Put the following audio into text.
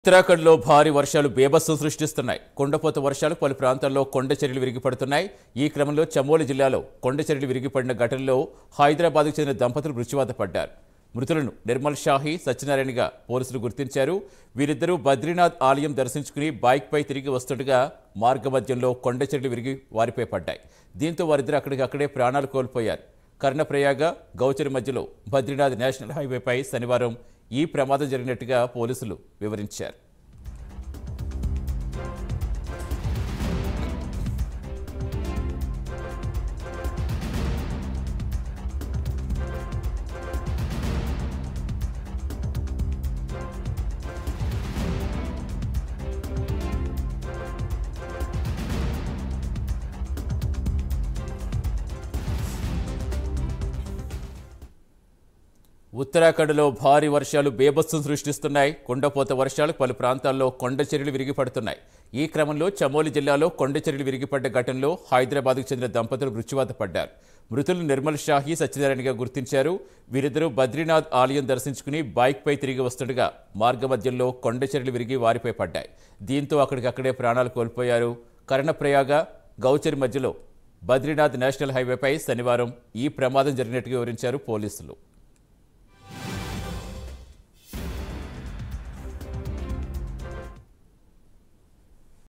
ఉత్తరాఖండ్లో భారీ వర్షాలు బేభత్సం సృష్టిస్తున్నాయి. కొండపోత వర్షాలు పలు ప్రాంతాల్లో కొండ చర్యలు విరిగిపడుతున్నాయి. ఈ క్రమంలో చమోలి జిల్లాలో కొండ చర్యలు విరిగిపడిన ఘటనలో హైదరాబాద్కు చెందిన దంపతులు మృత్యువాత పడ్డారు. మృతులను నిర్మల్ షాహి, సత్యనారాయణగా పోలీసులు గుర్తించారు. వీరిద్దరూ బద్రీనాథ్ ఆలయం దర్శించుకుని బైక్పై తిరిగి వస్తుండగా మార్గమధ్యంలో కొండ చర్యలు విరిగి వారిపై పడ్డాయి. దీంతో వారిద్దరూ అక్కడికక్కడే ప్రాణాలు కోల్పోయారు. కర్ణప్రయాగ, గౌచరి మధ్యలో బద్రీనాథ్ నేషనల్ హైవేపై శనివారం ఈ ప్రమాదం జరిగినట్టుగా పోలీసులు వివరించారు. ఉత్తరాఖండ్లో భారీ వర్షాలు బేభత్సం సృష్టిస్తున్నాయి. కొండపోత వర్షాలు పలు ప్రాంతాల్లో కొండ చర్యలు విరిగిపడుతున్నాయి. ఈ క్రమంలో చమోలి జిల్లాలో కొండ చర్యలు విరిగిపడ్డ ఘటనలో హైదరాబాద్కు చెందిన దంపతులు మృత్యువాత పడ్డారు. మృతులను నిర్మల్ షాహి, సత్యనారాయణగా గుర్తించారు. వీరిద్దరూ బద్రీనాథ్ ఆలయం దర్శించుకుని బైక్పై తిరిగి వస్తుండగా మార్గమధ్యంలో కొండ చర్యలు విరిగి వారిపై పడ్డాయి. దీంతో అక్కడికక్కడే ప్రాణాలు కోల్పోయారు. కర్ణప్రయాగ, గౌచరి మధ్యలో బద్రీనాథ్ నేషనల్ హైవేపై శనివారం ఈ ప్రమాదం జరిగినట్టుగా వివరించారు పోలీసులు.